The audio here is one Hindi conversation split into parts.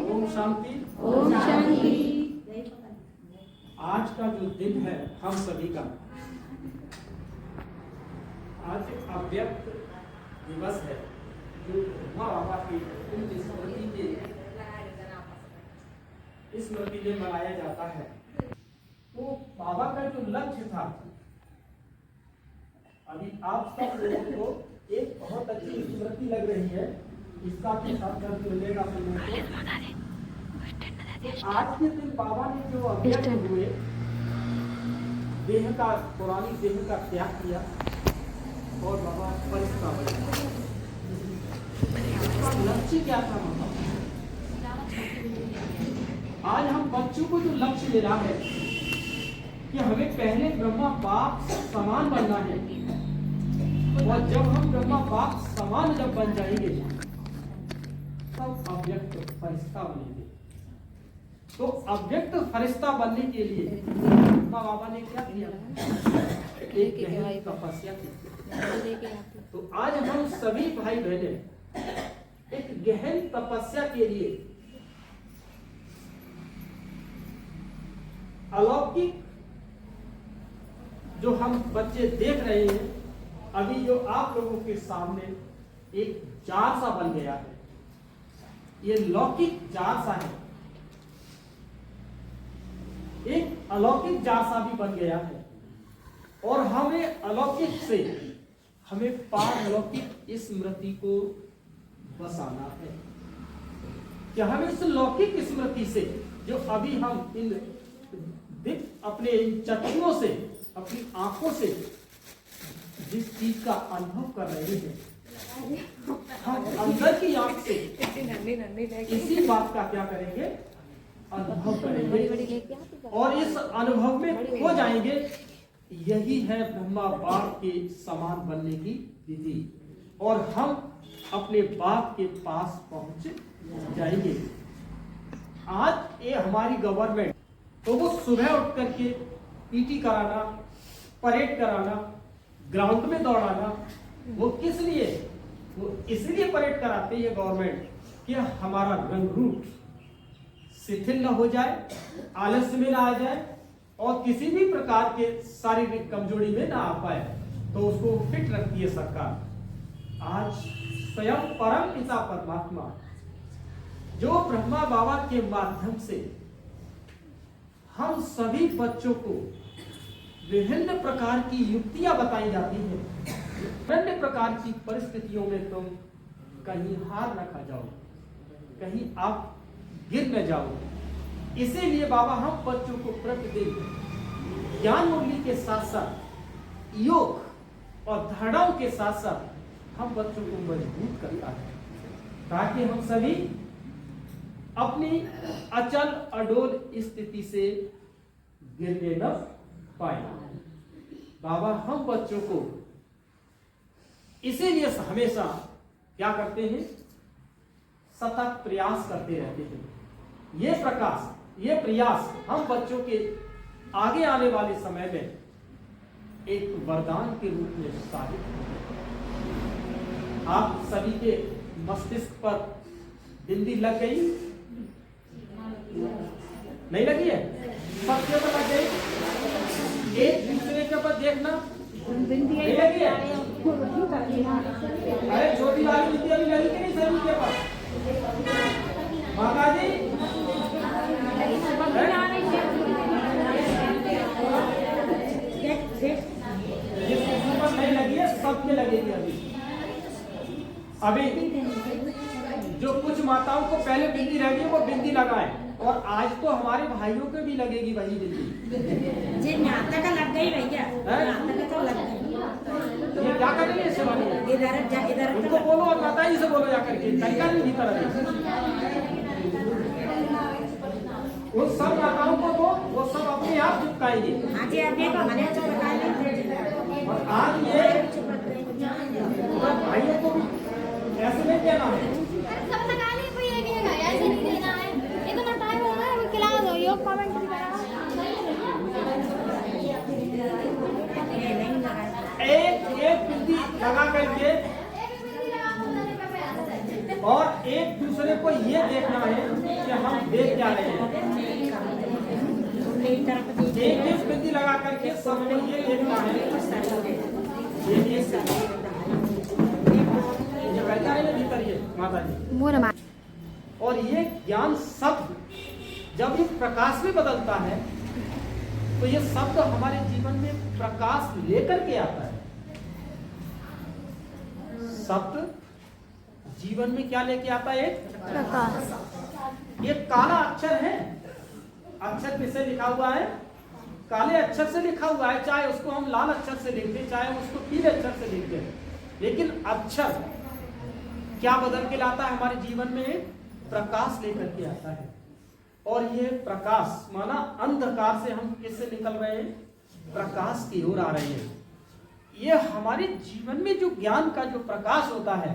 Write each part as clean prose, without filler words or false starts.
ओम शांति। ओम शांति। आज का जो दिन है हम सभी का, आज अव्यक्त दिवस है जो ब्रह्मा बाबा की स्मृति में मनाया जाता है। तो बाबा का जो लक्ष्य था, अभी आप सब लोगों को एक बहुत अच्छी स्मृति लग रही है, इसका के साथ दर्द मिलेगा सुनने को। आज के दिन बाबा ने जो अव्यक्त हुए देह का, पुरानी देह का त्याग किया और बाबा फरिश्ता बने। लक्ष्य क्या था? आज हम बच्चों को जो लक्ष्य मिला है कि हमें पहले ब्रह्मा बाप समान बनना है, और जब हम ब्रह्मा बाप समान जब बन जाएंगे तब अव्यक्त फरिश्ता बनेंगे। तो अव्यक्त फरिश्ता बनने के लिए ब्रह्मा बाबा ने क्या किया? एक गहरी तपस्या की। तो आज हम सभी भाई बहने एक गहन तपस्या के लिए अलौकिक जो हम बच्चे देख रहे हैं, अभी जो आप लोगों के सामने एक जार सा बन गया है, ये लौकिक जार सा है, एक अलौकिक जार सा भी बन गया है। और हमें अलौकिक से हमें पारलौकिक स्मृति को बसाना है। क्या हम इस लौकिक स्मृति से जो अभी हम इन अपने चक्षुओं से, अपनी आंखों से जिस चीज का अनुभव कर रहे हैं, हम अंदर की आंख से इसी बात का क्या करेंगे? अनुभव करेंगे और इस अनुभव में खो जाएंगे। यही है ब्रह्मा बाप के समान बनने की विधि, और हम अपने बाप के पास पहुंच जाएंगे। आज ये हमारी गवर्नमेंट, तो वो सुबह उठ करके पीटी कराना, परेड कराना, ग्राउंड में दौड़ाना, वो किस लिए? वो इसलिए परेड कराते हैं गवर्नमेंट कि हमारा रंग रूप शिथिल न हो जाए, आलस्य में ना आ जाए, और किसी भी प्रकार के शारीरिक कमजोरी में ना आ पाए, तो उसको फिट रखती है सरकार। आज स्वयं परम पिता परमात्मा जो ब्रह्मा बाबा के माध्यम से हम सभी बच्चों को विभिन्न प्रकार की युक्तियां बताई जाती हैं, विभिन्न प्रकार की परिस्थितियों में तुम कहीं हार न खा जाओ, कहीं आप गिर न जाओ। इसीलिए बाबा हम बच्चों को प्रतिदिन ज्ञान मुरली के साथ साथ योग और धारणाओं के साथ साथ हम बच्चों को मजबूत करता है, ताकि हम सभी अपनी अचल अडोल स्थिति से गिरने न पाए। बाबा हम बच्चों को इसीलिए हमेशा क्या करते हैं? सतत प्रयास करते रहते हैं। ये प्रकाश, ये प्रयास हम बच्चों के आगे आने वाले समय में एक वरदान के रूप में साबित होंगे। आप सभी के मस्तिष्क पर बिंदी लग गई? नहीं लगी है? सबके ऊपर लग गई? एक दूसरे के ऊपर देखना नहीं लगी है? अरे छोटी वाली बिंदी अभी लगी कि नहीं सभी के पास? माता जी जिसके ऊपर नहीं लगी है सबके लगेगी। अभी जो कुछ माताओं को पहले बिंदी रह गई वो बिंदी लगाए, और आज तो हमारे भाइयों को भी लगेगी वही बिंदी। जी माता का लग गई भैया, माता का तो लग गई। ये क्या करेंगे इससे? इधर उनको बोलो और माता जी से बोलो जाकर के, तरीका नहीं भीतर उन सब माताओं को दो, वो सब अपने आप चिपकाएंगे। हाँ जी, अपने को हमारे और आज ये भाइयों को ऐसे नहीं देना है। सब लगा ली, कोई ऐसे नहीं देना है। ये तो मैं टाइम हो रहा है, खिला दो योग कमेंट करा। करके और एक दूसरे को ये देखना है कि हम देख क्या रहे हैं। एक बिंदी लगा करके सबको ये देखना है, ये बैठा है भीतर ये माता जी। और ये ज्ञान शब्द जब ये प्रकाश में बदलता है तो ये शब्द हमारे जीवन में प्रकाश लेकर के आता है। शब्द जीवन में क्या लेके आता है? प्रकाश। ये काला अक्षर है, अक्षर किससे लिखा हुआ है? काले अक्षर से लिखा हुआ है, चाहे उसको हम लाल अक्षर से लिख दें, चाहे उसको पीले अक्षर से लिख दें, लेकिन अक्षर क्या बदल के लाता है हमारे जीवन में? प्रकाश लेकर के आता है। और ये प्रकाश माना अंधकार से हम किससे निकल रहे हैं? प्रकाश की ओर आ रहे हैं। ये हमारे जीवन में जो ज्ञान का जो प्रकाश होता है,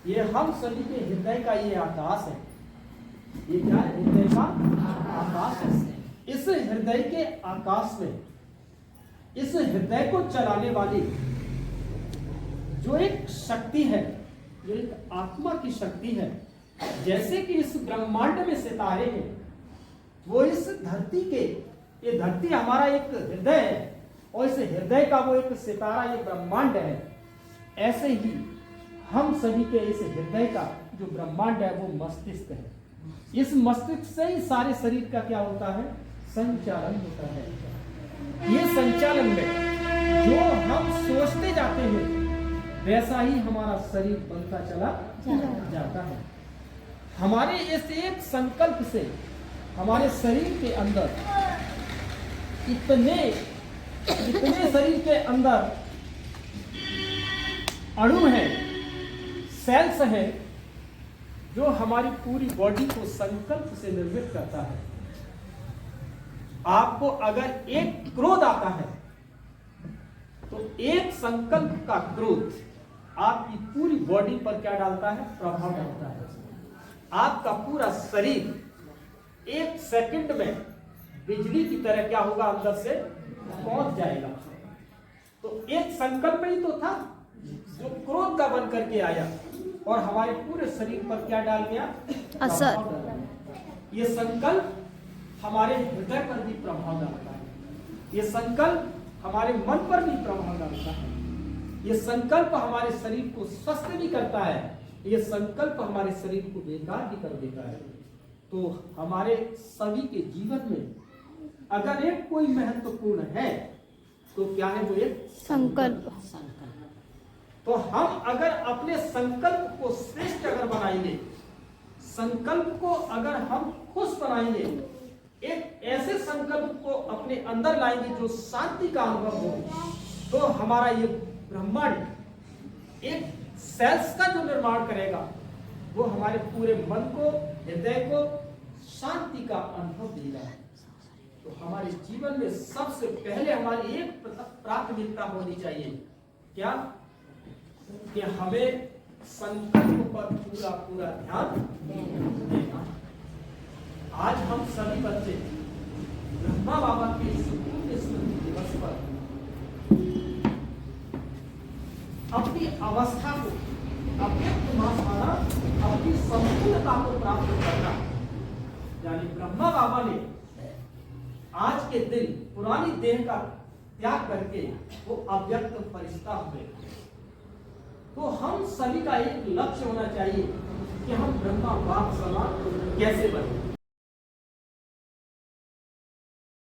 ये हम सभी के हृदय का ये आकाश है। ये क्या है? हृदय का आकाश है। इस हृदय के आकाश में इस हृदय को चलाने वाली जो एक शक्ति है, जो एक आत्मा की शक्ति है, जैसे कि इस ब्रह्मांड में सितारे हैं, वो इस धरती के, ये धरती हमारा एक हृदय है और इस हृदय का वो एक सितारा, ये ब्रह्मांड है। ऐसे ही हम सभी के इस हृदय का जो ब्रह्मांड है वो मस्तिष्क है। इस मस्तिष्क से ही सारे शरीर का क्या होता है? संचालन होता है। ये संचालन में जो हम सोचते जाते हैं वैसा ही हमारा शरीर बनता चला जाता है। हमारे इस एक संकल्प से हमारे शरीर के अंदर इतने शरीर के अंदर अणु हैं, सेल्स हैं, जो हमारी पूरी बॉडी को संकल्प से निर्मित करता है। आपको अगर एक क्रोध आता है तो एक संकल्प का क्रोध आपकी पूरी बॉडी पर क्या डालता है? प्रभाव डालता है। आपका पूरा शरीर एक सेकंड में बिजली की तरह क्या होगा? अंदर से पहुंच जाएगा। तो एक संकल्प ही तो था जो क्रोध का बन करके आया और हमारे पूरे शरीर पर क्या डाल गया? असर। ये संकल्प हमारे हृदय पर भी प्रभाव डालता है। ये संकल्प हमारे मन पर भी प्रभाव डालता है। ये संकल्प हमारे शरीर को स्वस्थ भी करता है। ये संकल्प हमारे शरीर को बेकार भी कर देता है। तो हमारे सभी के जीवन में अगर एक कोई महत्वपूर्ण है तो क्या है? वो एक संकल्प। तो हम अगर अपने संकल्प को श्रेष्ठ अगर बनाएंगे, संकल्प को अगर हम खुश बनाएंगे, एक ऐसे संकल्प को अपने अंदर लाएंगे जो शांति का अनुभव हो, तो हमारा ये ब्रह्मांड एक सेल्स का जो निर्माण करेगा वो हमारे पूरे मन को, हृदय को शांति का अनुभव देगा। तो हमारे जीवन में सबसे पहले हमारी एक प्राथमिकता होनी चाहिए, क्या? कि हमें संकल्प पर पूरा पूरा ध्यान देना। आज हम सभी बच्चे ब्रह्मा बाबा के पुण्य स्मृति दिवस पर अपनी अवस्था को, अव्यक्त माना अपनी संपूर्णता को प्राप्त करना, यानी ब्रह्मा बाबा ने आज के दिन पुरानी देह का त्याग करके वो अव्यक्त फरिश्ता हुए। तो हम सभी का एक लक्ष्य होना चाहिए कि हम ब्रह्मा बाप समान कैसे बने।